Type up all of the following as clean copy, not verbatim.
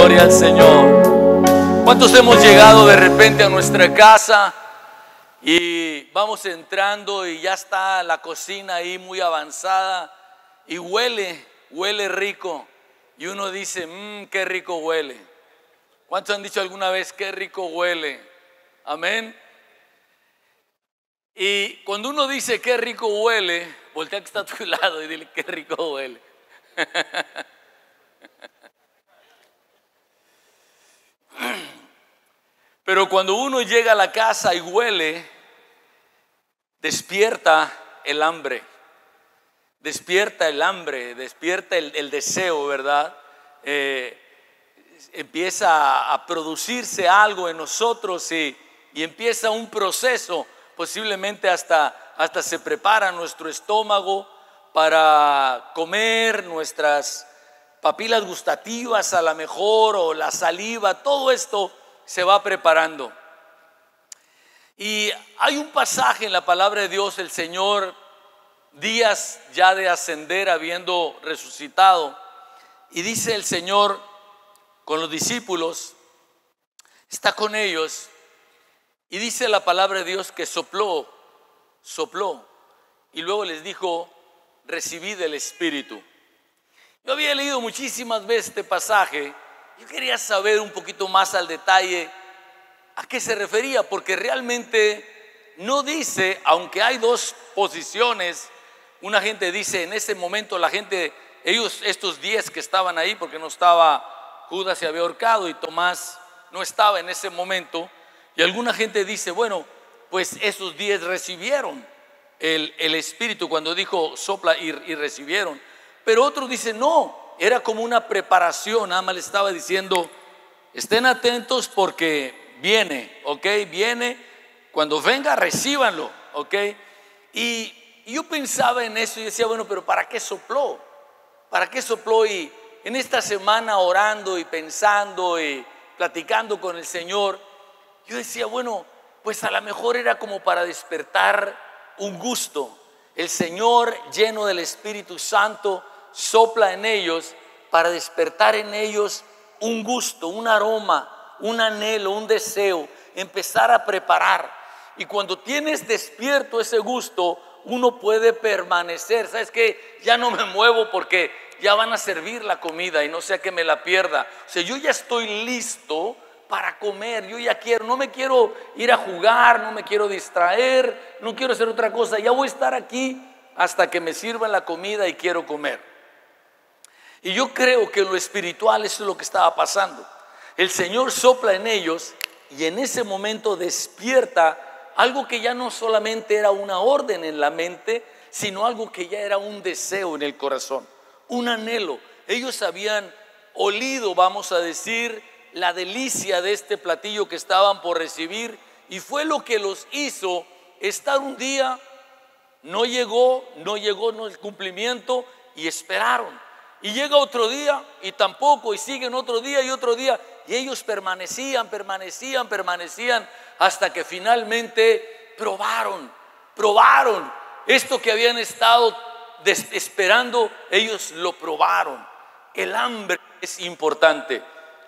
Gloria al Señor. ¿Cuántos hemos llegado de repente a nuestra casa y vamos entrando y ya está la cocina ahí muy avanzada y huele rico? Y uno dice, qué rico huele. ¿Cuántos han dicho alguna vez qué rico huele? Amén. Y cuando uno dice qué rico huele, voltea que está a tu lado y dile qué rico huele. Pero cuando uno llega a la casa y huele, despierta el hambre. Despierta el hambre, despierta el deseo, ¿verdad? Empieza a producirse algo en nosotros y empieza un proceso. Posiblemente hasta se prepara nuestro estómago para comer, nuestras papilas gustativas a lo mejor, o la saliva, todo esto se va preparando. Y hay un pasaje en la palabra de Dios, el Señor, días ya de ascender, habiendo resucitado, y dice el Señor con los discípulos, está con ellos, y dice la palabra de Dios que sopló, y luego les dijo, recibid el Espíritu. Yo había leído muchísimas veces este pasaje. Yo quería saber un poquito más al detalle a qué se refería, porque realmente no dice, aunque hay dos posiciones. Una gente dice, en ese momento la gente, ellos, estos 10 que estaban ahí, porque no estaba, Judas se había ahorcado y Tomás no estaba en ese momento. Y alguna gente dice, bueno, pues esos 10 recibieron el Espíritu cuando dijo sopla y recibieron. Pero otros dicen, no, era como una preparación. Nada más le estaba diciendo, estén atentos porque viene, ¿ok? Viene, cuando venga recíbanlo, ¿ok? Y yo pensaba en eso y decía, bueno, pero ¿para qué sopló? ¿Para qué sopló? Y en esta semana orando y pensando y platicando con el Señor, yo decía, bueno, pues a lo mejor era como para despertar un gusto. El Señor, lleno del Espíritu Santo, sopla en ellos para despertar en ellos un gusto, un aroma, un anhelo, un deseo, empezar a preparar. Y cuando tienes despierto ese gusto, uno puede permanecer. ¿Sabes qué? Ya no me muevo porque ya van a servir la comida y no sea que me la pierda. O sea, yo ya estoy listo para comer, yo ya quiero, no me quiero ir a jugar, no me quiero distraer, no quiero hacer otra cosa, ya voy a estar aquí hasta que me sirvan la comida y quiero comer. Y yo creo que en lo espiritual eso es lo que estaba pasando. El Señor sopla en ellos y en ese momento despierta algo que ya no solamente era una orden en la mente, sino algo que ya era un deseo en el corazón, un anhelo. Ellos habían olido, vamos a decir, la delicia de este platillo que estaban por recibir, y fue lo que los hizo estar un día. No llegó el cumplimiento y esperaron, y llega otro día y tampoco, y siguen otro día y otro día, y ellos permanecían hasta que finalmente probaron esto que habían estado esperando. Ellos lo probaron. El hambre es importante.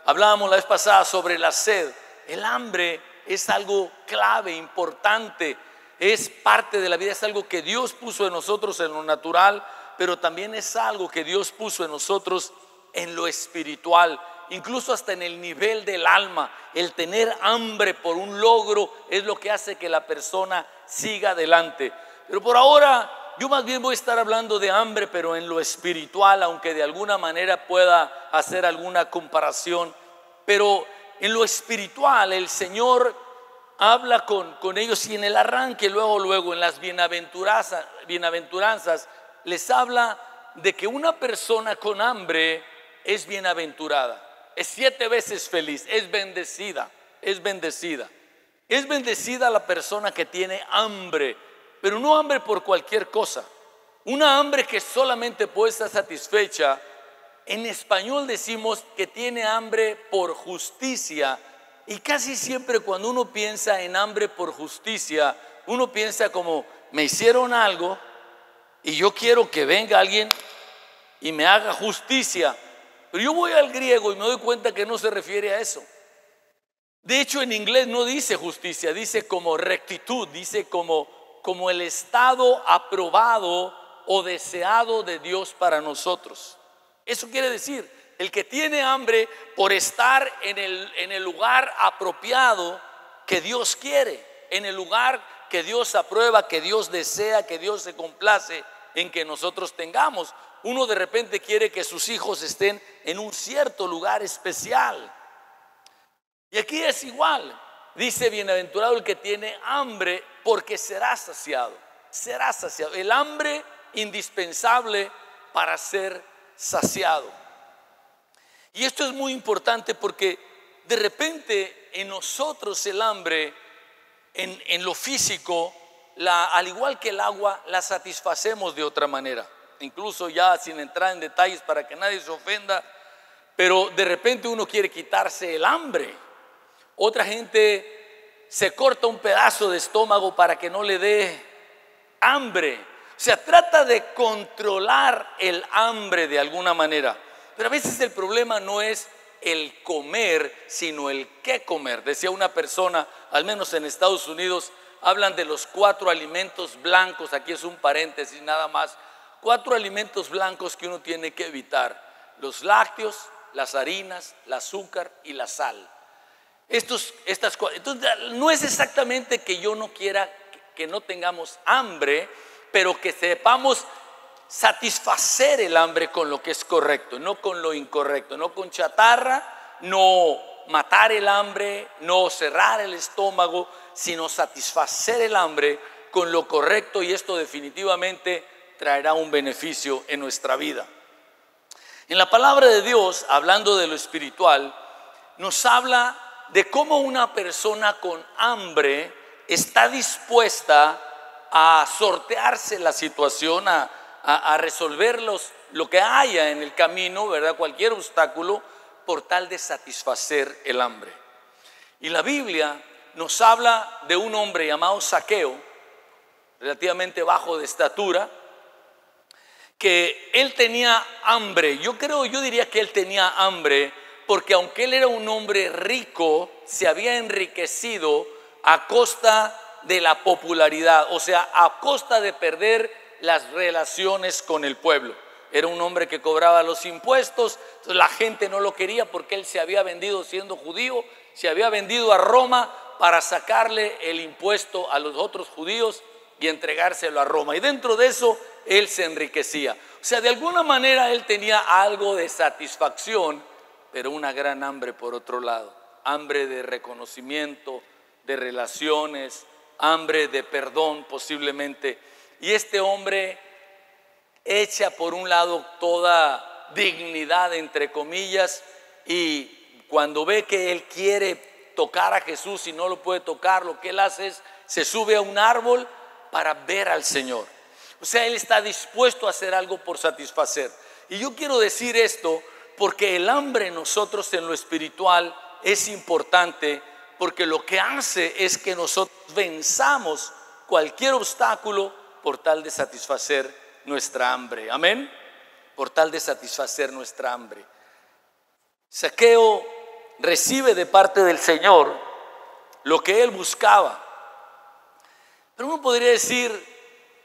Hablábamos la vez pasada sobre la sed. El hambre es algo clave, importante, es parte de la vida, es algo que Dios puso en nosotros en lo natural, pero también es algo que Dios puso en nosotros en lo espiritual, incluso hasta en el nivel del alma. El tener hambre por un logro es lo que hace que la persona siga adelante. Pero por ahora yo más bien voy a estar hablando de hambre, pero en lo espiritual, aunque de alguna manera pueda hacer alguna comparación. Pero en lo espiritual el Señor habla con ellos, y en el arranque, luego en las bienaventuranzas les habla de que una persona con hambre es bienaventurada, es 7 veces feliz, es bendecida. Es bendecida la persona que tiene hambre, pero no hambre por cualquier cosa. Una hambre que solamente puede estar satisfecha. En español decimos que tiene hambre por justicia. Y casi siempre cuando uno piensa en hambre por justicia, uno piensa como, me hicieron algo y yo quiero que venga alguien y me haga justicia. Pero yo voy al griego y me doy cuenta que no se refiere a eso. De hecho, en inglés no dice justicia, dice como rectitud, dice como el estado aprobado o deseado de Dios para nosotros. Eso quiere decir, el que tiene hambre por estar en el lugar apropiado que Dios quiere, en el lugar que Dios aprueba, que Dios desea, que Dios se complace en que nosotros tengamos. Uno de repente quiere que sus hijos estén en un cierto lugar especial. Y aquí es igual. Dice, bienaventurado el que tiene hambre, porque será saciado. Será saciado. El hambre indispensable para ser saciado. Y esto es muy importante porque de repente en nosotros el hambre, en lo físico, al igual que el agua, la satisfacemos de otra manera. Incluso ya sin entrar en detalles para que nadie se ofenda, pero de repente uno quiere quitarse el hambre. Otra gente se corta un pedazo de estómago para que no le dé hambre. O sea, trata de controlar el hambre de alguna manera. Pero a veces el problema no es el comer, sino el qué comer. Decía una persona, al menos en Estados Unidos, hablan de los 4 alimentos blancos. Aquí es un paréntesis nada más. 4 alimentos blancos que uno tiene que evitar: los lácteos, las harinas, el azúcar y la sal. Entonces, no es exactamente que yo no quiera que no tengamos hambre, pero que sepamos satisfacer el hambre con lo que es correcto, no con lo incorrecto, no con chatarra, no matar el hambre, no cerrar el estómago, sino satisfacer el hambre con lo correcto, y esto definitivamente traerá un beneficio en nuestra vida. En la palabra de Dios, hablando de lo espiritual, nos habla de cómo una persona con hambre está dispuesta a sortearse la situación, a resolver lo que haya en el camino, ¿verdad? Cualquier obstáculo, por tal de satisfacer el hambre. Y la Biblia nos habla de un hombre llamado Zaqueo, relativamente bajo de estatura, que él tenía hambre. Yo diría que él tenía hambre porque aunque él era un hombre rico, se había enriquecido a costa de la popularidad, o sea, a costa de perder las relaciones con el pueblo. Era un hombre que cobraba los impuestos, entonces la gente no lo quería porque él se había vendido siendo judío, se había vendido a Roma para sacarle el impuesto a los otros judíos y entregárselo a Roma. Y dentro de eso él se enriquecía. O sea, de alguna manera él tenía algo de satisfacción, pero una gran hambre por otro lado. Hambre de reconocimiento, de relaciones, hambre de perdón posiblemente. Y este hombre echa por un lado toda dignidad, entre comillas, y cuando ve que él quiere tocar a Jesús y no lo puede tocar, lo que él hace es se sube a un árbol para ver al Señor. O sea, él está dispuesto a hacer algo por satisfacer. Y yo quiero decir esto porque el hambre en nosotros en lo espiritual es importante, porque lo que hace es que nosotros venzamos cualquier obstáculo por tal de satisfacer nuestra hambre. Amén. Por tal de satisfacer nuestra hambre. Zaqueo recibe de parte del Señor lo que él buscaba. Pero uno podría decir,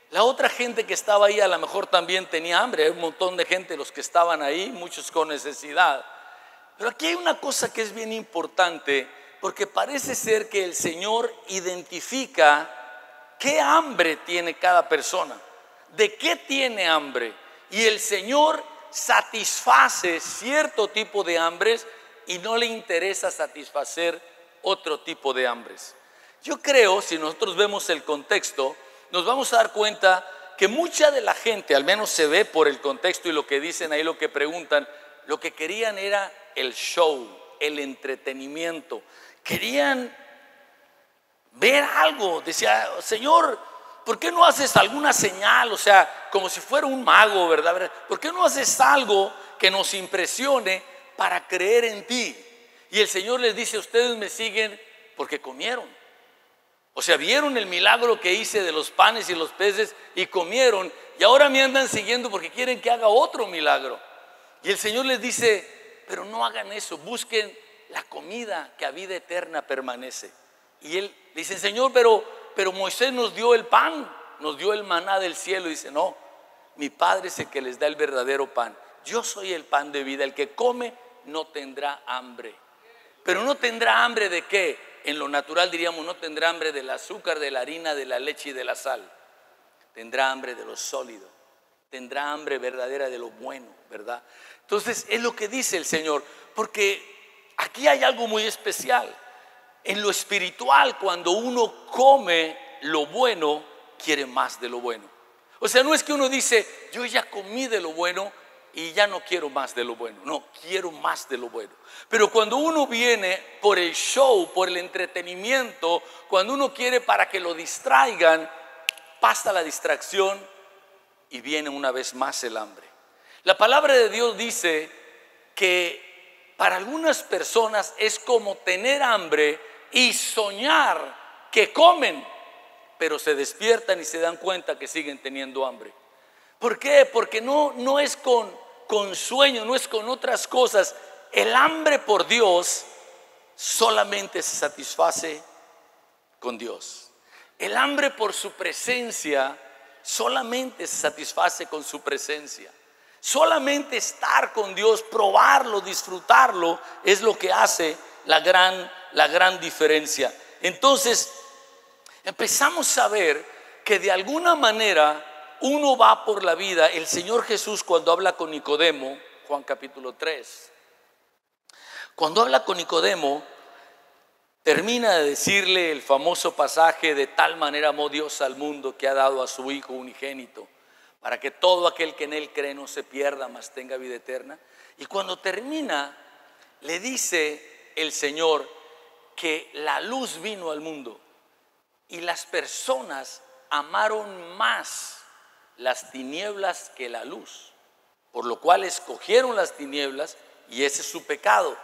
la otra gente que estaba ahí a lo mejor también tenía hambre. Hay un montón de gente, los que estaban ahí, muchos con necesidad. Pero aquí hay una cosa que es bien importante, porque parece ser que el Señor identifica qué hambre tiene cada persona, de qué tiene hambre. Y el Señor satisface cierto tipo de hambres y no le interesa satisfacer otro tipo de hambres. Yo creo, si nosotros vemos el contexto, nos vamos a dar cuenta que mucha de la gente, al menos se ve por el contexto y lo que dicen ahí, lo que preguntan, lo que querían era el show, el entretenimiento. Querían ver algo. Decía, Señor, ¿por qué no haces alguna señal? O sea, como si fuera un mago, ¿verdad? ¿Por qué no haces algo que nos impresione para creer en ti? Y el Señor les dice, ustedes me siguen porque comieron. O sea, vieron el milagro que hice de los panes y los peces y comieron, y ahora me andan siguiendo porque quieren que haga otro milagro. Y el Señor les dice, pero no hagan eso, busquen la comida que a vida eterna permanece. Y él le dice, Señor, pero Moisés nos dio el pan, nos dio el maná del cielo. Y dice, no, mi Padre es el que les da el verdadero pan. Yo soy el pan de vida, el que come no tendrá hambre. Pero no tendrá hambre ¿de qué? En lo natural diríamos, no tendrá hambre del azúcar, de la harina, de la leche y de la sal. Tendrá hambre de lo sólido, tendrá hambre verdadera de lo bueno, ¿verdad? Entonces es lo que dice el Señor, porque aquí hay algo muy especial. En lo espiritual, cuando uno come lo bueno, quiere más de lo bueno. O sea, no es que uno dice, yo ya comí de lo bueno y ya no quiero más de lo bueno. No, quiero más de lo bueno. Pero cuando uno viene por el show, por el entretenimiento, cuando uno quiere para que lo distraigan, pasa la distracción y viene una vez más el hambre. La palabra de Dios dice que para algunas personas es como tener hambre y soñar que comen, pero se despiertan y se dan cuenta que siguen teniendo hambre. ¿Por qué? Porque no es con sueño, no es con otras cosas. El hambre por Dios solamente se satisface con Dios. El hambre por su presencia solamente se satisface con su presencia. Solamente estar con Dios, probarlo, disfrutarlo, es lo que hace la gran diferencia. Entonces empezamos a ver que de alguna manera uno va por la vida. El Señor Jesús, cuando habla con Nicodemo, Juan capítulo 3, cuando habla con Nicodemo, termina de decirle el famoso pasaje: de tal manera amó Dios al mundo que ha dado a su Hijo unigénito, para que todo aquel que en Él cree no se pierda, mas tenga vida eterna. Y cuando termina, le dice el Señor que la luz vino al mundo y las personas amaron más las tinieblas que la luz, por lo cual escogieron las tinieblas, y ese es su pecado.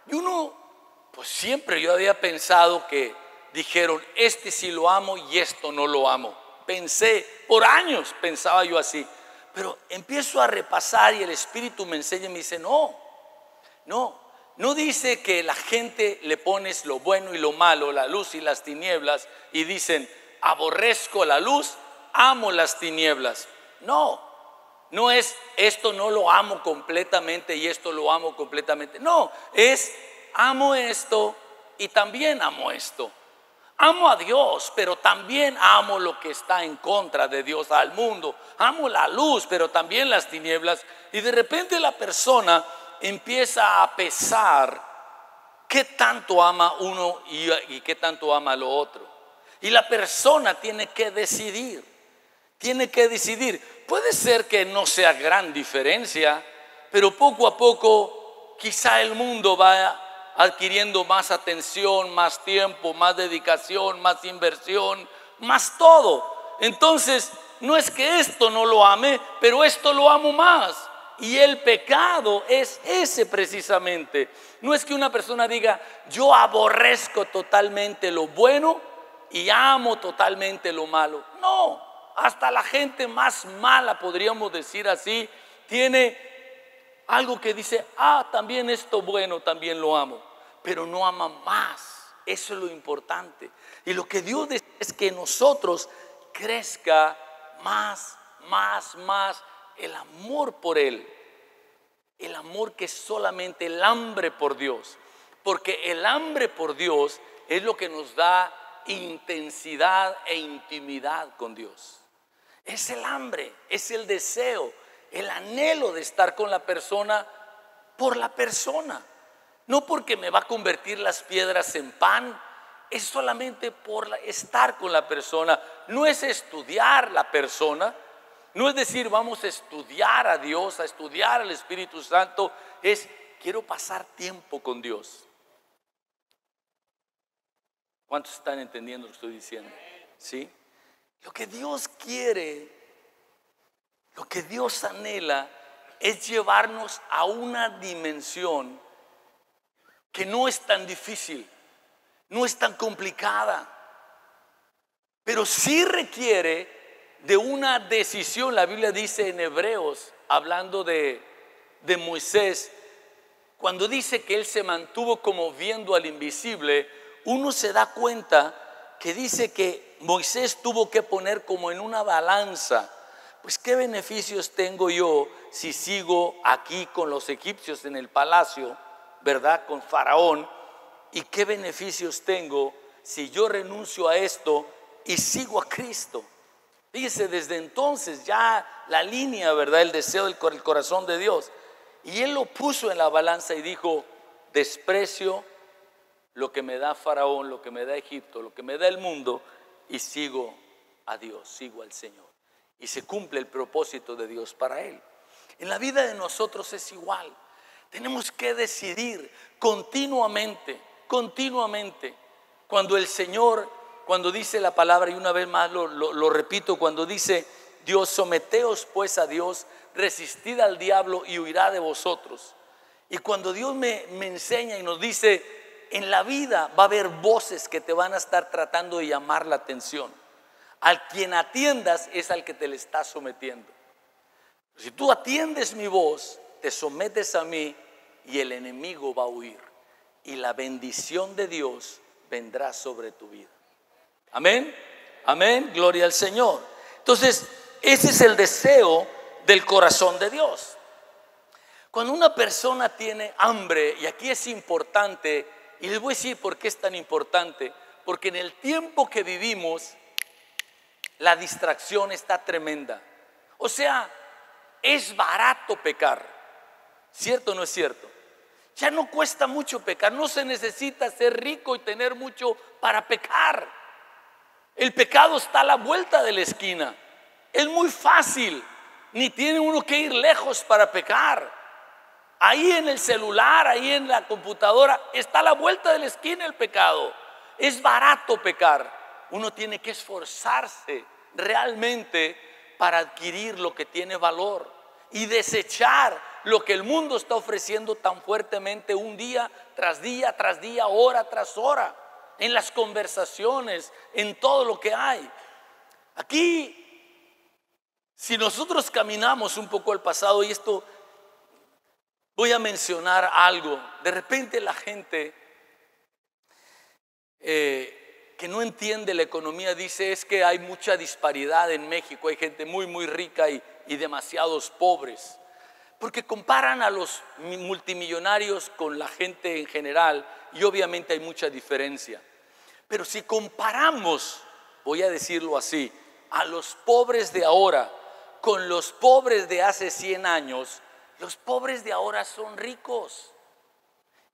Y uno, pues siempre yo había pensado que dijeron, este sí lo amo y esto no lo amo. Pensé, por años pensaba yo así, pero empiezo a repasar y el Espíritu me enseña y me dice, no dice que la gente le pones lo bueno y lo malo, la luz y las tinieblas, y dicen, aborrezco la luz, amo las tinieblas. No es esto no lo amo completamente y esto lo amo completamente. No, es amo esto y también amo esto. Amo a Dios, pero también amo lo que está en contra de Dios, al mundo. Amo la luz, pero también las tinieblas. Y de repente la persona empieza a pesar qué tanto ama uno y qué tanto ama lo otro. Y la persona tiene que decidir. Puede ser que no sea gran diferencia, pero poco a poco quizá el mundo va adquiriendo más atención, más tiempo, más dedicación, más inversión, más todo. Entonces, no es que esto no lo ame, pero esto lo amo más. Y el pecado es ese precisamente. No es que una persona diga, yo aborrezco totalmente lo bueno y amo totalmente lo malo. No, hasta la gente más mala, podríamos decir así, tiene algo que dice, también esto bueno, también lo amo, pero no ama más. Eso es lo importante. Y lo que Dios desea es que nosotros crezca más el amor por Él. El amor que es solamente el hambre por Dios. Porque el hambre por Dios es lo que nos da intensidad e intimidad con Dios. Es el hambre, es el deseo, el anhelo de estar con la persona por la persona. No porque me va a convertir las piedras en pan, es solamente por estar con la persona. No es estudiar la persona, no es decir vamos a estudiar a Dios, a estudiar al Espíritu Santo. Es quiero pasar tiempo con Dios. ¿Cuántos están entendiendo lo que estoy diciendo? ¿Sí? Lo que Dios quiere, lo que Dios anhela es llevarnos a una dimensión que no es tan difícil, no es tan complicada, pero sí requiere de una decisión. La Biblia dice en Hebreos, hablando de de Moisés, cuando dice que él se mantuvo como viendo al invisible, uno se da cuenta que dice que Moisés tuvo que poner como en una balanza, pues qué beneficios tengo yo si sigo aquí con los egipcios en el palacio, ¿verdad? Con Faraón, y qué beneficios tengo si yo renuncio a esto y sigo a Cristo. Fíjese, desde entonces ya la línea, ¿verdad? El deseo del corazón de Dios. Y él lo puso en la balanza y dijo: desprecio lo que me da Faraón, lo que me da Egipto, lo que me da el mundo, y sigo a Dios, sigo al Señor. Y se cumple el propósito de Dios para él. En la vida de nosotros es igual. Tenemos que decidir continuamente, cuando el Señor, cuando dice la palabra, y una vez más lo repito, cuando dice Dios: someteos pues a Dios, resistid al diablo y huirá de vosotros. Y cuando Dios me enseña y nos dice: en la vida va a haber voces que te van a estar tratando de llamar la atención. Al quien atiendas es al que te le estás sometiendo. Si tú atiendes mi voz, te sometes a mí, y el enemigo va a huir, y la bendición de Dios vendrá sobre tu vida. Amén, amén, gloria al Señor. Entonces, ese es el deseo del corazón de Dios. Cuando una persona tiene hambre, y aquí es importante, y les voy a decir por qué es tan importante, porque en el tiempo que vivimos, la distracción está tremenda. O sea, es barato pecar, ¿cierto o no es cierto? Ya no cuesta mucho pecar, no se necesita ser rico y tener mucho para pecar. El pecado está a la vuelta de la esquina, es muy fácil, ni tiene uno que ir lejos para pecar. Ahí en el celular, ahí en la computadora, está a la vuelta de la esquina el pecado. Es barato pecar. Uno tiene que esforzarse realmente para adquirir lo que tiene valor y desechar lo que el mundo está ofreciendo tan fuertemente, un día tras día, hora tras hora, en las conversaciones, en todo lo que hay. Aquí, si nosotros caminamos un poco al pasado, y esto voy a mencionar algo, de repente la gente que no entiende la economía dice: es que hay mucha disparidad en México, hay gente muy rica y demasiados pobres, porque comparan a los multimillonarios con la gente en general, y obviamente hay mucha diferencia. Pero si comparamos, voy a decirlo así, a los pobres de ahora con los pobres de hace 100 años, los pobres de ahora son ricos.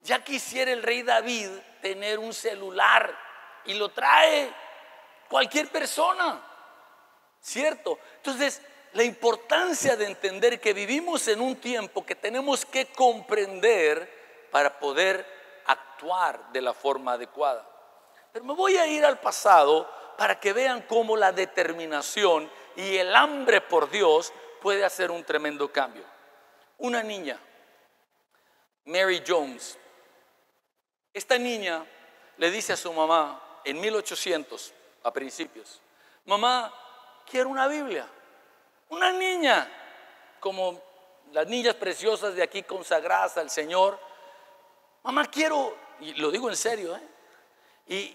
Ya quisiera el rey David tener un celular, y lo trae cualquier persona, ¿cierto? Entonces, la importancia de entender que vivimos en un tiempo que tenemos que comprender para poder actuar de la forma adecuada. Pero me voy a ir al pasado para que vean cómo la determinación y el hambre por Dios puede hacer un tremendo cambio. Una niña, Mary Jones, esta niña le dice a su mamá en 1800, a principios: mamá, quiero una Biblia. Una niña, como las niñas preciosas de aquí consagradas al Señor: mamá, quiero, y lo digo en serio, y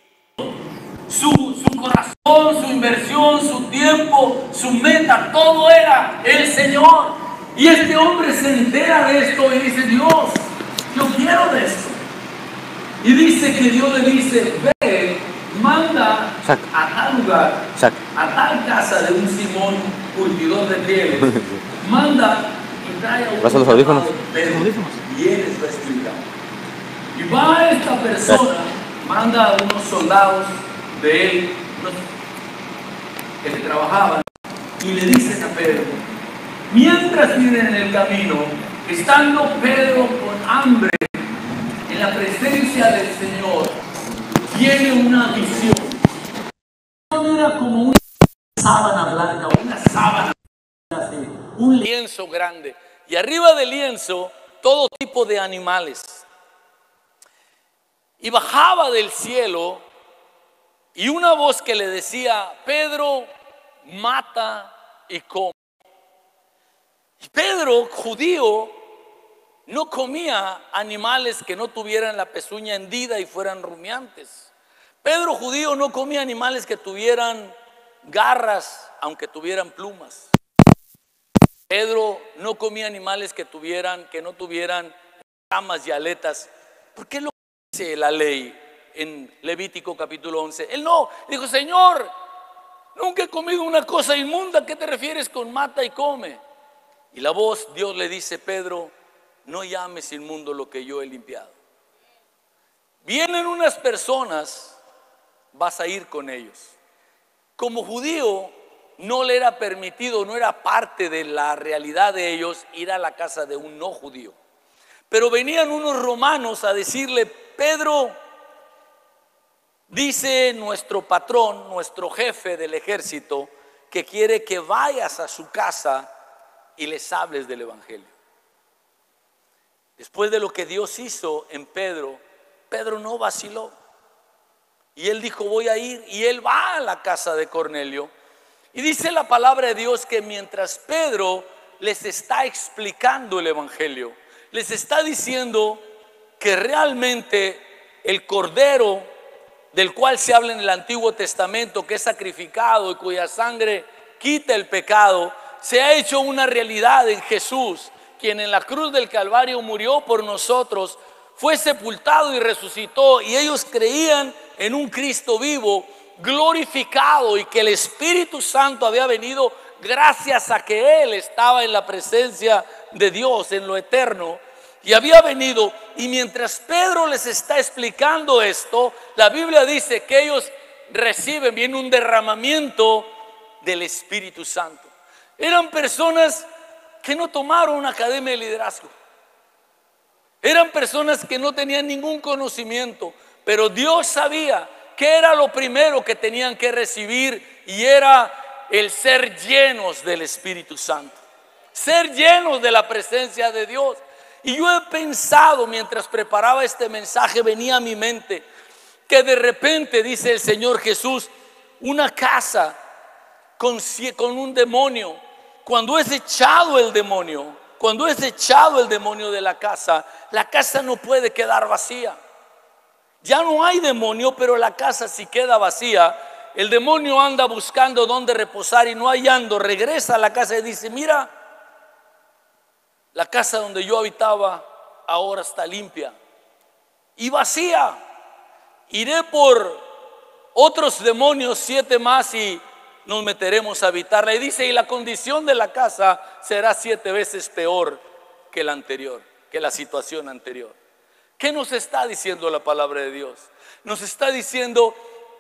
su corazón, su inversión, su tiempo, su meta, todo era el Señor. Y este hombre se entera de esto y dice: Dios, yo quiero de esto. Y dice que Dios le dice: ve, manda a tal lugar, a tal casa de un Simón curtidor de pieles, manda y trae a un los audífonos. Y él les va a explicar. Y va esta persona, manda a unos soldados de él, que trabajaban, y le dicen a Pedro, mientras vienen en el camino, estando Pedro con hambre en la presencia del Señor, tiene una visión. No era como una sábana blanca, una sábana así, un lienzo grande, y arriba del lienzo todo tipo de animales. Y bajaba del cielo, y una voz que le decía: Pedro, mata y come. Y Pedro, judío, no comía animales que no tuvieran la pezuña hendida y fueran rumiantes. Pedro judío no comía animales que tuvieran garras, aunque tuvieran plumas. Pedro no comía animales que no tuvieran escamas y aletas. ¿Por qué lo dice la ley en Levítico capítulo 11? Él no, dijo: Señor, nunca he comido una cosa inmunda. ¿Qué te refieres con mata y come? Y la voz, Dios le dice: Pedro, no llames inmundo lo que yo he limpiado. Vienen unas personas, vas a ir con ellos. Como judío, no le era permitido, no era parte de la realidad de ellos ir a la casa de un no judío. Pero venían unos romanos a decirle: Pedro, dice nuestro patrón, nuestro jefe del ejército, que quiere que vayas a su casa y les hables del evangelio. Después de lo que Dios hizo en Pedro, Pedro no vaciló. Y él dijo: voy a ir. Y él va a la casa de Cornelio. Y dice la palabra de Dios que mientras Pedro les está explicando el evangelio, les está diciendo que realmente el cordero del cual se habla en el Antiguo Testamento, que es sacrificado y cuya sangre quita el pecado, se ha hecho una realidad en Jesús, quien en la cruz del Calvario murió por nosotros, fue sepultado y resucitó. Y ellos creían en un Cristo vivo, glorificado, y que el Espíritu Santo había venido gracias a que Él estaba en la presencia de Dios en lo eterno. Y había venido, y mientras Pedro les está explicando esto, la Biblia dice que ellos reciben bien un derramamiento del Espíritu Santo. Eran personas que no tomaron una academia de liderazgo. Eran personas que no tenían ningún conocimiento, pero Dios sabía que era lo primero que tenían que recibir, y era el ser llenos del Espíritu Santo, ser llenos de la presencia de Dios. Y yo he pensado, mientras preparaba este mensaje, venía a mi mente que de repente, dice el Señor Jesús, una casa con un demonio, cuando es echado el demonio, de la casa no puede quedar vacía. Ya no hay demonio, pero la casa sí queda vacía. El demonio anda buscando dónde reposar y no hallando, regresa a la casa y dice: mira, la casa donde yo habitaba ahora está limpia y vacía. Iré por otros demonios, 7 más, y nos meteremos a habitarla. Y dice: y la condición de la casa será 7 veces peor que la anterior, que la situación anterior. ¿Qué nos está diciendo la palabra de Dios? Nos está diciendo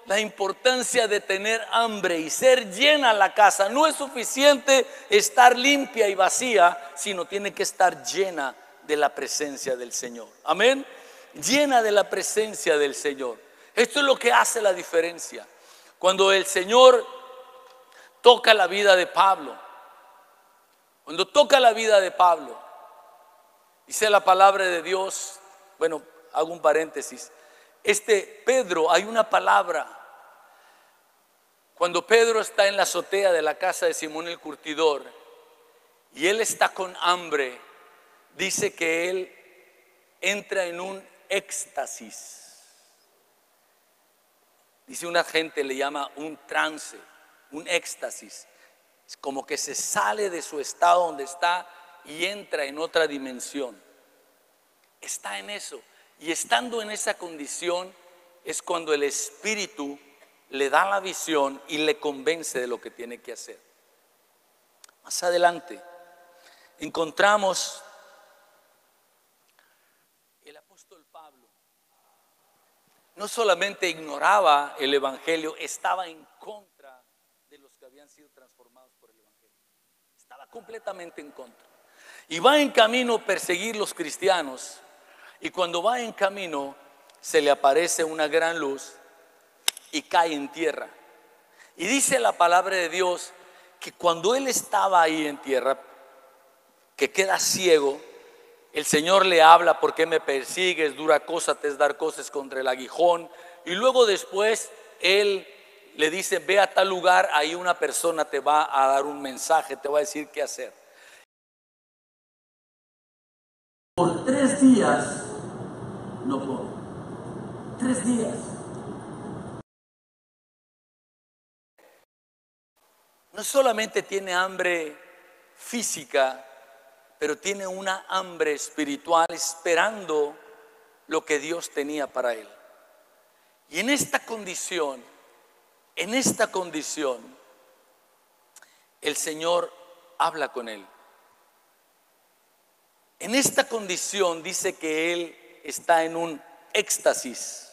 la importancia de tener hambre y ser llena la casa. No es suficiente estar limpia y vacía, sino tiene que estar llena de la presencia del Señor. Amén. Llena de la presencia del Señor. Esto es lo que hace la diferencia. Cuando el Señor toca la vida de Pablo, dice la palabra de Dios. Bueno, hago un paréntesis. Pedro, hay una palabra. Cuando Pedro está en la azotea de la casa de Simón el curtidor y él está con hambre, dice que él entra en un éxtasis. Dice, una gente le llama un trance, un éxtasis. Es como que se sale de su estado donde está y entra en otra dimensión. Está en eso. Y estando en esa condición es cuando el Espíritu le da la visión y le convence de lo que tiene que hacer. Más adelante encontramos el apóstol Pablo. No solamente ignoraba el evangelio, estaba en contra de los que habían sido transformados por el evangelio. Estaba completamente en contra. Y va en camino a perseguir los cristianos. Y cuando va en camino, se le aparece una gran luz y cae en tierra. Y dice la palabra de Dios que cuando él estaba ahí en tierra, que queda ciego, el Señor le habla: ¿por qué me persigues? Dura cosa te es dar cosas contra el aguijón. Y luego después él le dice: ve a tal lugar, ahí una persona te va a dar un mensaje, te va a decir qué hacer. por 3 días no come. 3 días. No solamente tiene hambre física, pero tiene una hambre espiritual esperando lo que Dios tenía para él. Y en esta condición, el Señor habla con él. En esta condición dice que él está en un éxtasis.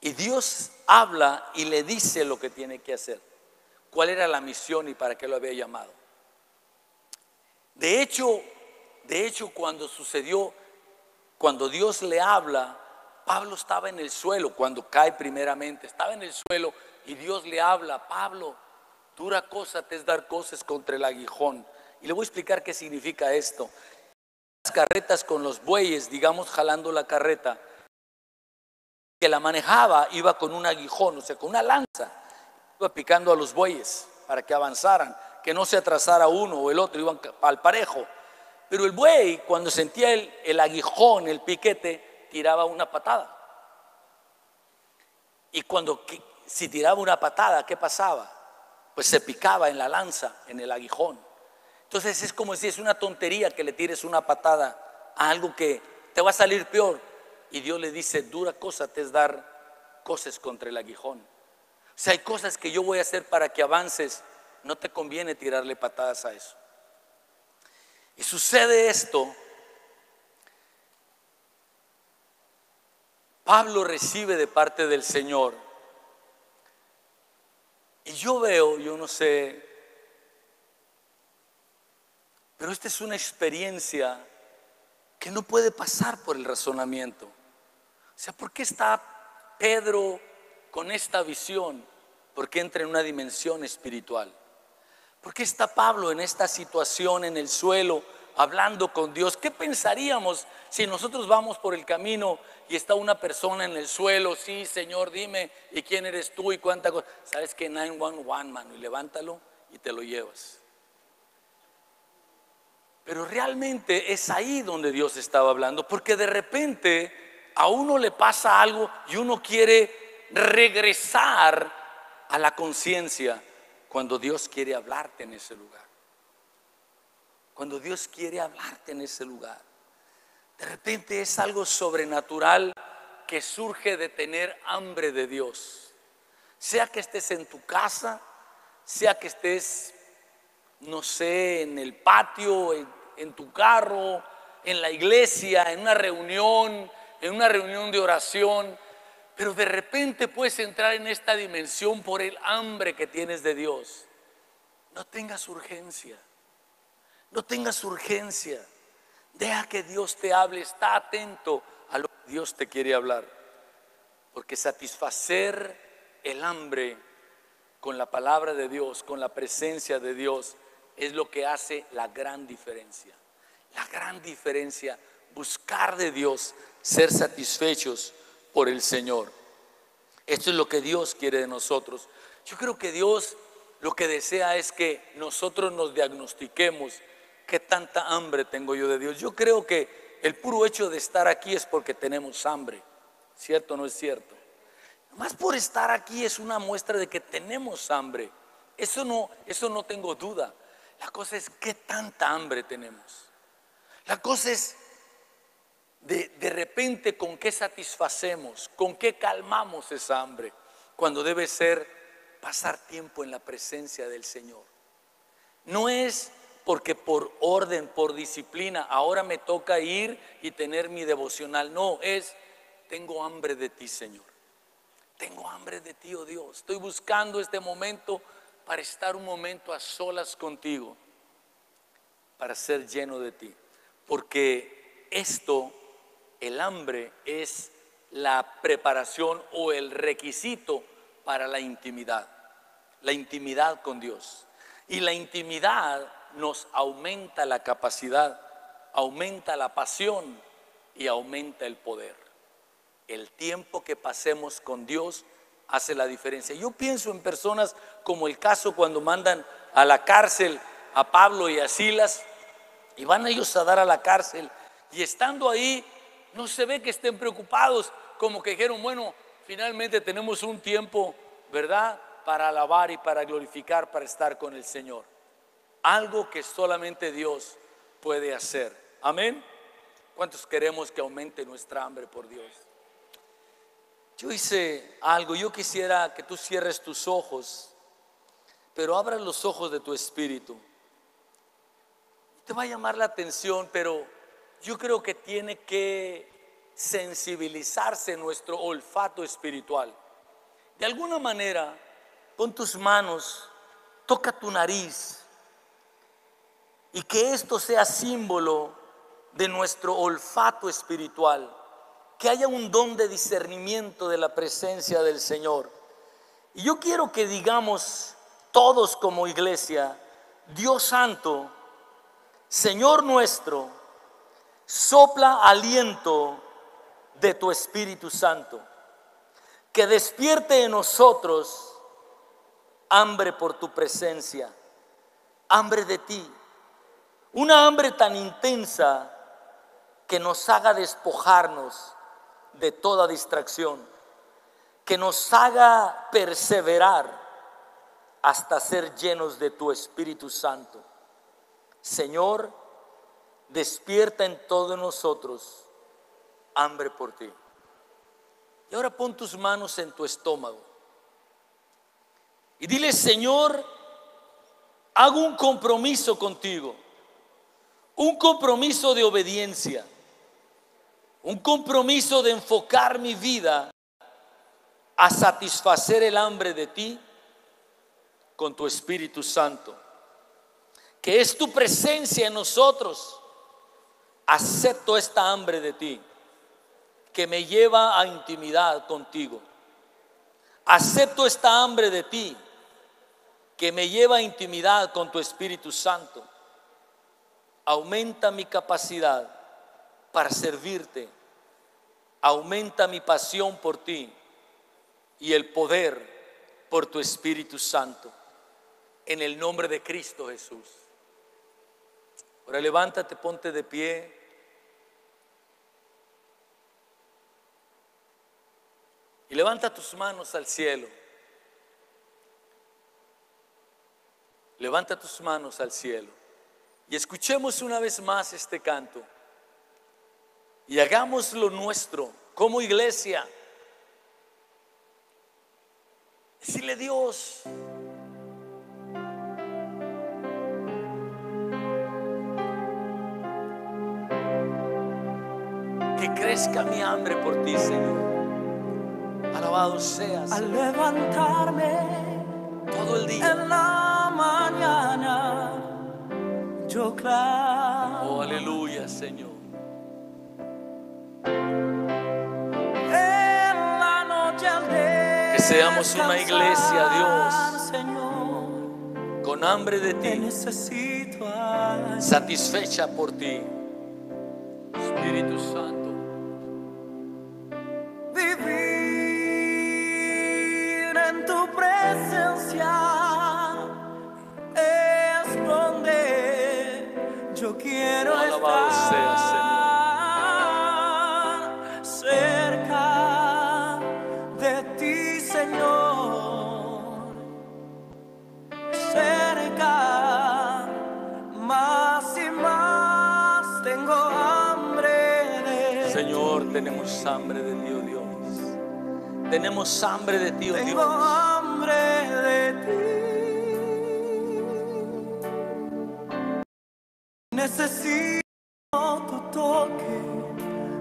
Y Dios habla y le dice lo que tiene que hacer. ¿Cuál era la misión y para qué lo había llamado? De hecho, cuando Dios le habla, Pablo estaba en el suelo, cuando cae primeramente, estaba en el suelo y Dios le habla: Pablo, dura cosa te es dar cosas contra el aguijón. Y le voy a explicar qué significa esto. Las carretas con los bueyes, digamos, jalando la carreta, que la manejaba iba con un aguijón, o sea, con una lanza, iba picando a los bueyes para que avanzaran, que no se atrasara uno o el otro, iban al parejo. Pero el buey, cuando sentía el aguijón, el piquete, tiraba una patada. Y si tiraba una patada, ¿qué pasaba? Pues se picaba en la lanza, en el aguijón. Entonces es como si es una tontería que le tires una patada a algo que te va a salir peor. Y Dios le dice: dura cosa te es dar cosas contra el aguijón. O sea, hay cosas que yo voy a hacer para que avances. No te conviene tirarle patadas a eso. Y sucede esto. Pablo recibe de parte del Señor. Y yo veo, yo no sé, pero esta es una experiencia que no puede pasar por el razonamiento. O sea, ¿por qué está Pedro con esta visión? Porque entra en una dimensión espiritual. ¿Por qué está Pablo en esta situación en el suelo hablando con Dios? ¿Qué pensaríamos si nosotros vamos por el camino y está una persona en el suelo? Sí, Señor, dime, ¿y quién eres tú y cuánta cosa? ¿Sabes qué? 911, mano, y levántalo y te lo llevas. Pero realmente es ahí donde Dios estaba hablando, porque de repente a uno le pasa algo y uno quiere regresar a la conciencia cuando Dios quiere hablarte en ese lugar. Cuando Dios quiere hablarte en ese lugar, de repente es algo sobrenatural que surge de tener hambre de Dios. Sea que estés en tu casa, sea que estés, no sé, en el patio, en tu carro, en la iglesia, en una reunión de oración. Pero de repente puedes entrar en esta dimensión por el hambre que tienes de Dios. No tengas urgencia. No tengas urgencia. Deja que Dios te hable. Está atento a lo que Dios te quiere hablar. Porque satisfacer el hambre con la palabra de Dios, con la presencia de Dios, es lo que hace la gran diferencia. La gran diferencia. Buscar de Dios, ser satisfechos por el Señor. Esto es lo que Dios quiere de nosotros. Yo creo que Dios lo que desea es que nosotros nos diagnostiquemos qué tanta hambre tengo yo de Dios. Yo creo que el puro hecho de estar aquí es porque tenemos hambre. ¿Cierto o no es cierto? Más por estar aquí es una muestra de que tenemos hambre. Eso no tengo duda. La cosa es qué tanta hambre tenemos. La cosa es de repente con qué satisfacemos, con qué calmamos esa hambre, cuando debe ser pasar tiempo en la presencia del Señor. No es porque por orden, por disciplina, ahora me toca ir y tener mi devocional. No, es tengo hambre de ti, Señor. Tengo hambre de ti, oh Dios. Estoy buscando este momento para estar un momento a solas contigo, para ser lleno de ti. Porque esto, el hambre, es la preparación o el requisito para la intimidad con Dios. Y la intimidad nos aumenta la capacidad, aumenta la pasión y aumenta el poder. El tiempo que pasemos con Dios hace la diferencia. Yo pienso en personas como el caso cuando mandan a la cárcel a Pablo y a Silas, y van ellos a dar a la cárcel, y estando ahí no se ve que estén preocupados, como que dijeron, bueno, finalmente tenemos un tiempo, ¿verdad?, para alabar y para glorificar, para estar con el Señor. Algo que solamente Dios puede hacer. Amén. ¿Cuántos queremos que aumente nuestra hambre por Dios? Yo hice algo. Yo quisiera que tú cierres tus ojos, pero abras los ojos de tu espíritu. Te va a llamar la atención, pero yo creo que tiene que sensibilizarse nuestro olfato espiritual. De alguna manera, pon tus manos, toca tu nariz, y que esto sea símbolo de nuestro olfato espiritual, que haya un don de discernimiento de la presencia del Señor. Y yo quiero que digamos todos como iglesia: Dios Santo, Señor nuestro, sopla aliento de tu Espíritu Santo, que despierte en nosotros hambre por tu presencia, hambre de ti, una hambre tan intensa que nos haga despojarnos de toda distracción, que nos haga perseverar hasta ser llenos de tu Espíritu Santo. Señor, despierta en todos nosotros hambre por ti. Y ahora pon tus manos en tu estómago y dile: Señor, hago un compromiso contigo, un compromiso de obediencia, un compromiso de enfocar mi vida a satisfacer el hambre de ti con tu Espíritu Santo, que es tu presencia en nosotros. Acepto esta hambre de ti, que me lleva a intimidad contigo. Acepto esta hambre de ti, que me lleva a intimidad con tu Espíritu Santo. Aumenta mi capacidad para servirte. Aumenta mi pasión por ti y el poder por tu Espíritu Santo. En el nombre de Cristo Jesús. Ahora levántate, ponte de pie. Y levanta tus manos al cielo. Levanta tus manos al cielo. Y escuchemos una vez más este canto. Y hagamos lo nuestro como iglesia. Decirle: Dios, que crezca mi hambre por ti, Señor. Alabado seas. Al levantarme todo el día en la mañana, yo clamo. Oh, aleluya, Señor. En la noche al Que seamos una iglesia, Dios, Señor, con hambre de te ti, necesito allí. satisfecha por ti, Espíritu Santo. Vivir en tu presencia es donde yo quiero Alabado seas, estar, cerca de ti, Señor, cerca, más y más tengo hambre de Señor, tenemos hambre de ti, oh Dios. Tenemos hambre de ti, oh Tengo Dios. hambre de ti. Necesito tu toque.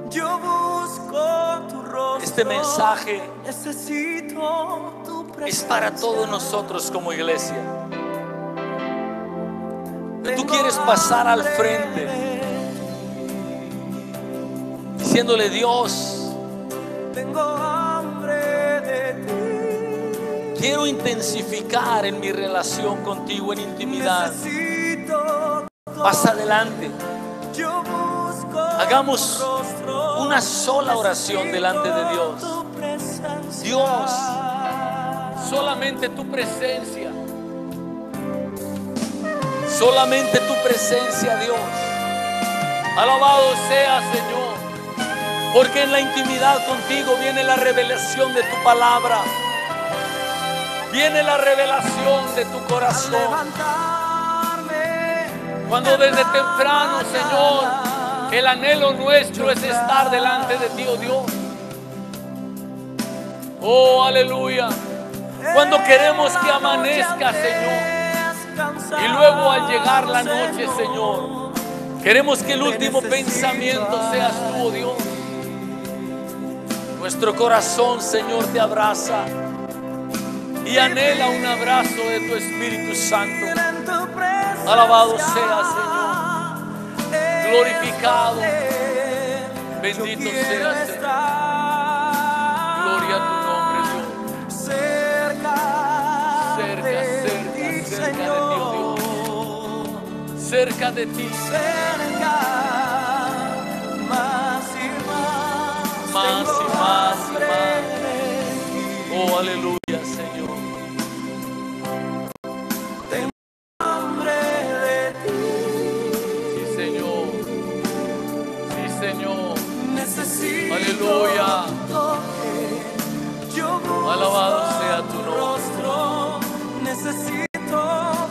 Yo busco tu rostro. Este mensaje necesito tu presencia. es para todos nosotros como iglesia. Tú quieres pasar al frente diciéndole: Dios, tengo hambre de ti. Quiero intensificar en mi relación contigo en intimidad. Más adelante hagamos una sola oración delante de Dios. Dios, solamente tu presencia. Solamente tu presencia, Dios. Alabado sea, Señor, porque en la intimidad contigo viene la revelación de tu palabra, viene la revelación de tu corazón. Cuando desde temprano, Señor, el anhelo nuestro es estar delante de ti, oh Dios. Oh, aleluya. Cuando queremos que amanezca, Señor, y luego al llegar la noche, Señor, queremos que el último pensamiento seas tú, oh Dios. Nuestro corazón, Señor, te abraza y anhela un abrazo de tu Espíritu Santo. Alabado sea, Señor. Glorificado, bendito sea, Señor. Gloria a tu nombre, Dios. Cerca de ti, oh Dios. Cerca de ti. Más y más y más. Oh, aleluya, Señor. Tengo hambre de ti. Sí, Señor. Sí, Señor. Necesito Aleluya. toque. Yo busco Alabado sea tu tu nombre. rostro. Necesito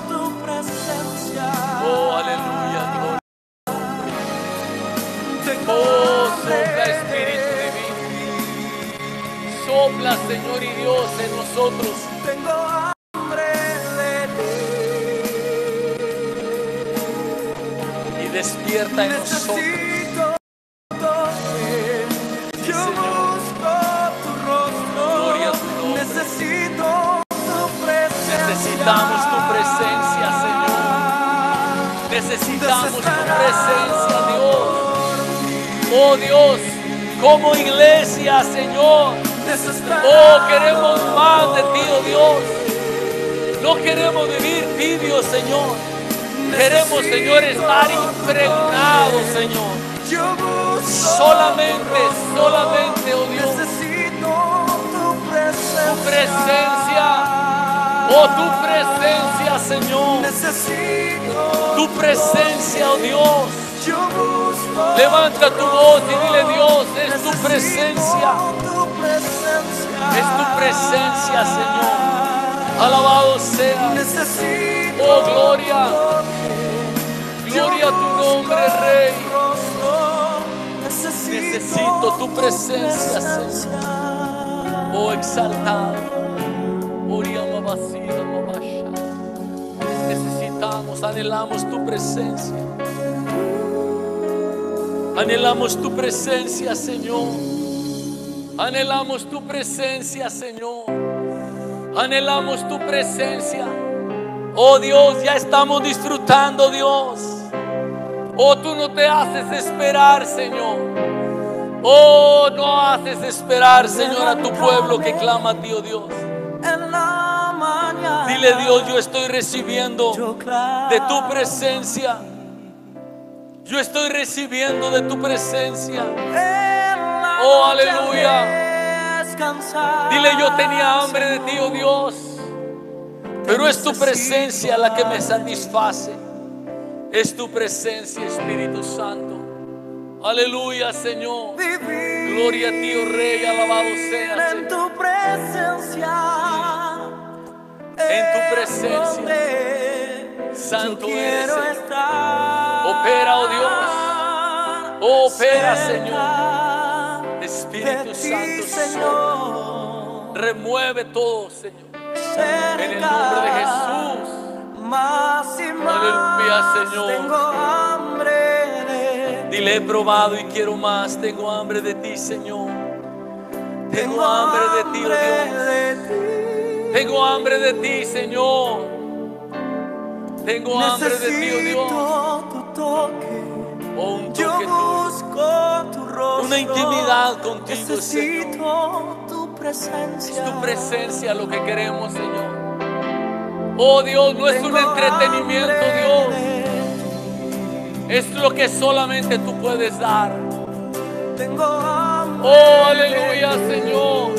tu presencia. Oh, aleluya, gloria. Tengo Oh, hambre sopla, de Espíritu ti. divino. Sopla, Señor y Dios, en nosotros. Tengo hambre de ti. Y despierta en nosotros. Necesito toque. Yo Señor. busco tu rostro. Gloria a tu nombre. Necesito tu presencia. Necesitamos tu presencia, Señor. Necesitamos tu presencia, Dios. Oh Dios, como iglesia, Señor. Oh, queremos más de ti, oh Dios. No queremos vivir tibios, Señor. Queremos, Señor, estar impregnados, Señor. Solamente, oh Dios. Necesito tu presencia. Tu presencia. Oh, tu presencia, Señor. Necesito Tu presencia, oh Dios. Yo busco Levanta tu voz y dile, Dios, es tu necesito presencia. tu presencia. Es tu presencia, Señor. Alabado sea. Necesito Oh, gloria. Yo Gloria a tu nombre, busco Rey. tu rostro. Necesito tu presencia, Señor. Oh, exaltado. Oriama vacía, mamasha. Necesitamos, anhelamos tu presencia. Anhelamos tu presencia, Señor. Anhelamos tu presencia, Señor. Anhelamos tu presencia. Oh Dios, ya estamos disfrutando, Dios. Oh, tú no te haces esperar, Señor. Oh, no haces esperar, Señor, a tu pueblo que clama a ti, oh Dios. En la mañana Dile, Dios, yo estoy recibiendo yo clamo de tu presencia. Yo estoy recibiendo de tu presencia. en la Oh, noche aleluya. descansar. Dile, yo tenía hambre de ti, oh Dios. Pero es tu presencia la que me satisface. Es tu presencia, Espíritu Santo. Aleluya, Señor. Vivir Gloria a ti, oh Rey. Alabado sea, en Señor. tu presencia. En tu presencia. Donde Santo yo eres, quiero Señor. estar. Opera, oh Dios. Opera, Señor. De Espíritu ti, Santo, Señor. remueve todo, Señor. Cerca, En el nombre de Jesús. más y más. Aleluya, Señor. Tengo hambre de Dile, he probado y quiero más. Tengo hambre de ti, Señor. Tengo hambre de ti, oh Dios. Tengo hambre de ti, Señor. Tengo hambre de ti, oh Dios. Necesito tu toque. Oh, un Yo toque tuyo. busco tu rostro. Una intimidad contigo, Necesito tu presencia. Es tu presencia lo que queremos, Señor. Oh Dios, no es un Tengo entretenimiento, hambre Dios. de Es lo que solamente tú puedes dar. Tengo hambre. Oh, aleluya, Señor.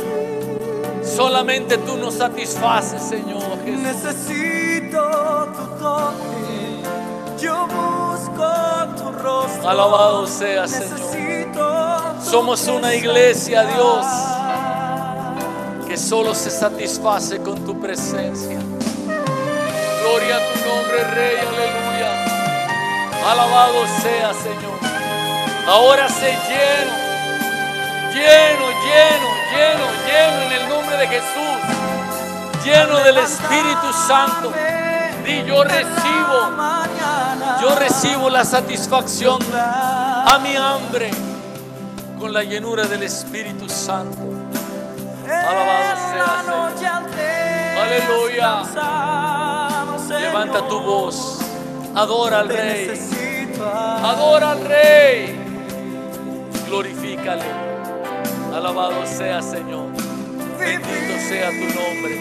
Solamente tú nos satisfaces, Señor Jesús. Necesito tu toque. Yo busco busco tu rostro. Alabado sea, Señor. Necesito tu Somos una iglesia, Dios, que solo se satisface con tu presencia. Gloria a tu nombre, Rey, aleluya. Alabado sea, Señor. Ahora sé lleno en el nombre de Jesús, lleno del Espíritu Santo. Y yo recibo la satisfacción a mi hambre con la llenura del Espíritu Santo. Alabado sea, Señor. Aleluya. Levanta tu voz, adora al Rey, adora al Rey, glorifícale. Alabado sea, Señor. Bendito sea tu nombre.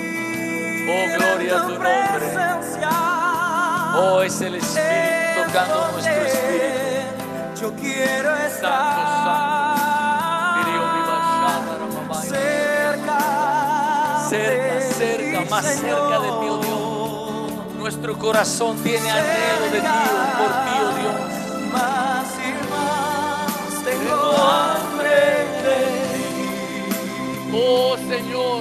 Oh, gloria a tu nombre. Oh, es el Espíritu tocando nuestro espíritu. Yo quiero Santo, cerca, más cerca de ti, oh Dios. Nuestro corazón tiene anhelo de ti, por ti, oh Dios. Más y más tengo hambre de ti. Oh Señor,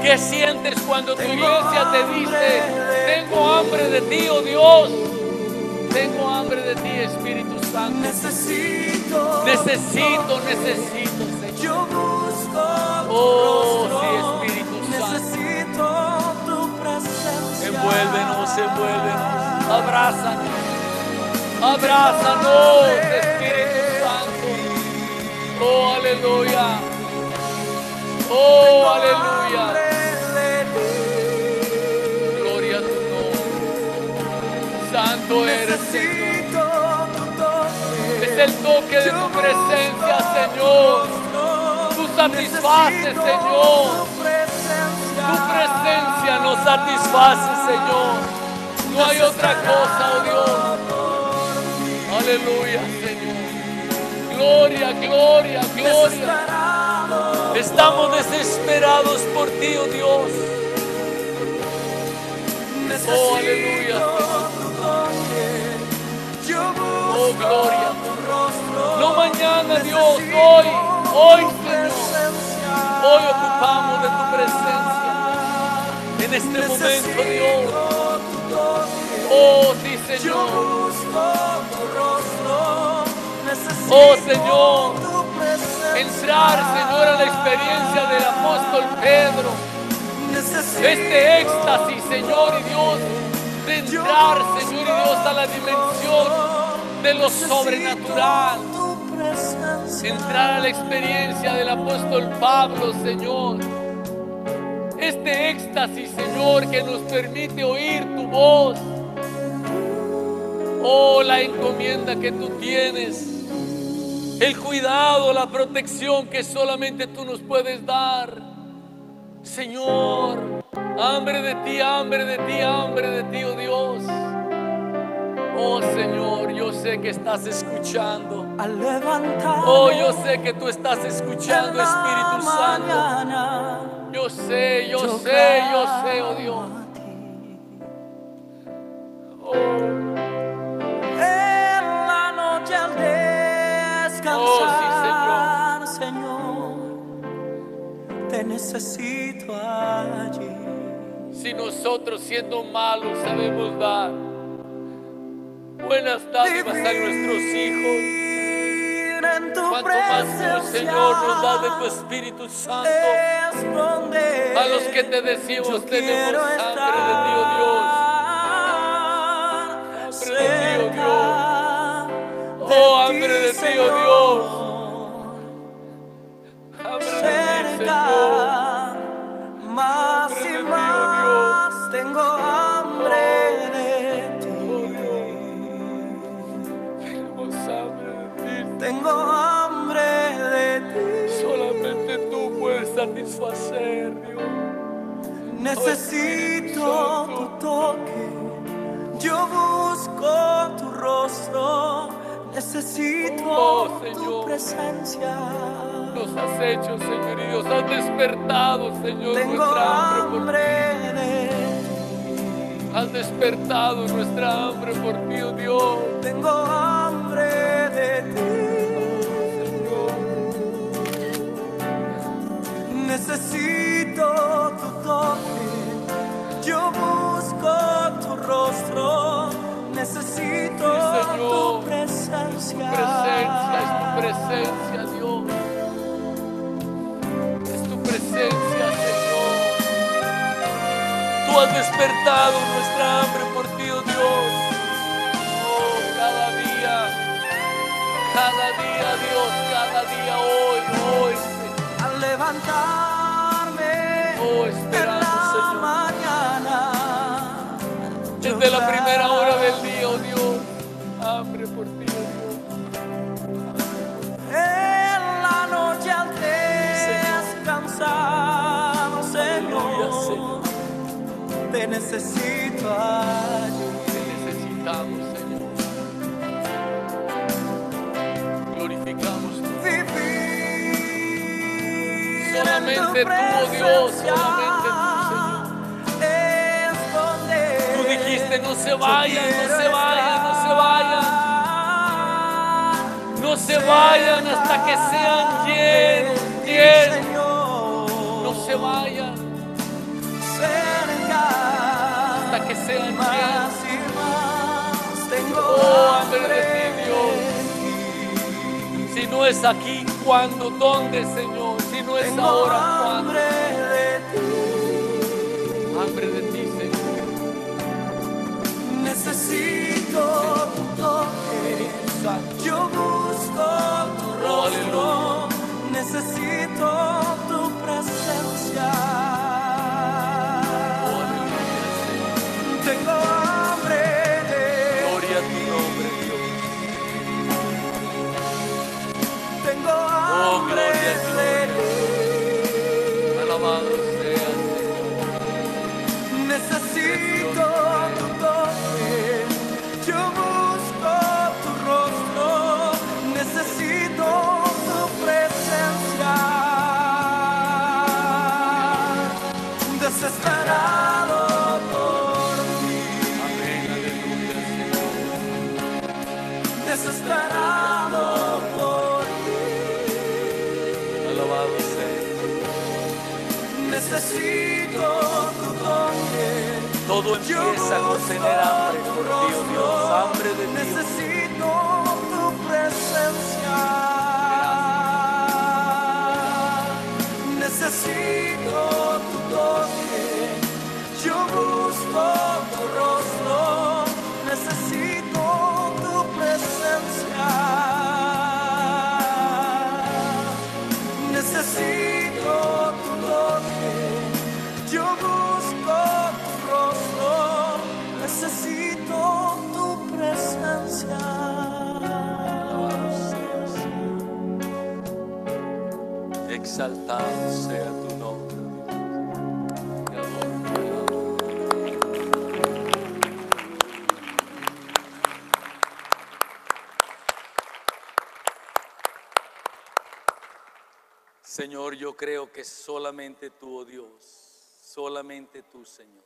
¿qué sientes cuando tu iglesia te dice: tengo hambre de ti, oh Dios? Tengo hambre de ti, Espíritu Santo. Necesito, Señor. yo busco tu Oh, rostro. sí, Espíritu Santo. Necesito tu presencia. Envuélvenos. Abrázanos, Espíritu Santo. Oh, aleluya. Oh, aleluya. Gloria a tu nombre. Santo eres, Señor. Necesito tu toque. Es el toque de tu presencia, Señor. Tú satisfaces, Señor. Tu presencia nos satisface, Señor. No hay otra cosa, oh Dios. Aleluya, Señor. Gloria. Estamos desesperados por ti, oh Dios. Oh, aleluya, Señor. Oh, gloria. No mañana, Dios, hoy, Señor. Hoy ocupamos de tu presencia. En este momento, Dios. Oh, sí, Señor. Oh, Señor. Entrar, Señor, a la experiencia del apóstol Pedro. Este éxtasis, Señor y Dios, de entrar, Señor y Dios, a la dimensión de lo sobrenatural. Entrar a la experiencia del apóstol Pablo, Señor. Este éxtasis, Señor, que nos permite oír tu voz. Oh, la encomienda que tú tienes. El cuidado, la protección que solamente tú nos puedes dar. Señor, hambre de ti, oh Dios. Oh, Señor, yo sé que estás escuchando. Oh, yo sé que tú estás escuchando, Espíritu Santo. Yo sé, oh Dios. Oh, En la noche al descansar, Señor, te necesito allí. si nosotros siendo malos sabemos dar buenas dádivas a nuestros hijos, En tu cuanto más tú, presencia Señor, nos das de tu Espíritu Santo. es donde A los que te decimos yo tenemos quiero hambre de ti, oh Dios. estar Hambre de ti, oh Dios. cerca Oh, hambre de ti, oh Dios. Hambre de ti, cerca, Señor. más Hambre y de ti, oh más tengo hambre de ti. Tenemos hambre de ti. Tengo hambre de ti. Solamente tú puedes satisfacer, Dios. Necesito tu toque. Yo busco tu rostro. Necesito Oh, tu Señor. presencia. Nos has hecho, Señor, y Dios, has despertado, Señor, Tengo nuestra hambre por hambre ti. de ti. Has despertado nuestra hambre por ti, oh Dios. Tengo hambre de ti. Necesito tu toque. Yo busco tu rostro. Necesito Sí, Señor. tu presencia. Es tu presencia, Dios. Es tu presencia, Señor. Tú has despertado nuestra hambre por ti, oh Dios. Oh, cada día, Dios, cada día, hoy, Señor. Al levantarme Oh, en esperamos, la Señor. mañana, Desde la primera hora del día, oh Dios, hambre por ti, oh Dios. en la noche al Señor. descansar, Aleluya, Señor, Señor. te necesito allí. Te necesitamos, Señor. Glorificamos tu nombre. Vivir Solamente en tu tú, oh Dios, presencia solamente tú, Señor. es donde Tú dijiste, no se yo vayan, no quiero se vayan, no se vayan. estar. No se vayan hasta que sean llenos, llenos. No se vayan hasta que sean llenos. Más y más tengo Oh, hambre de ti, ti. Si no es aquí, ¿cuándo? ¿Dónde, Señor? Si no es Tengo ahora, ¿cuándo? hambre de ti. Hambre de ti, Señor. Necesito tu toque. Santo. Yo busco tu Oh, rostro. Necesito tu presencia. Oh, aleluya, Señor. Tengo hambre de Gloria a tu nombre, Dios. Tengo Oh, hambre gloria, de ti. Alabado sea, Señor. Necesito tu toque. Yo busco tu rostro. Necesito tu presencia. Desesperado por ti. Amén, aleluya, Señor. Desesperado por ti. Alabado sea. Necesito tu toque. Todo empieza con tener hambre por ti, oh Dios. Hambre de ti. Necesito tu presencia. Necesito tu toque. Yo busco tu rostro. Necesito tu presencia. Necesito tu toque. Yo busco tu rostro. Necesito tu presencia. Exaltado sea tu nombre. Te adoro, te adoro. Señor, yo creo que solamente tú, oh Dios, solamente tú, Señor,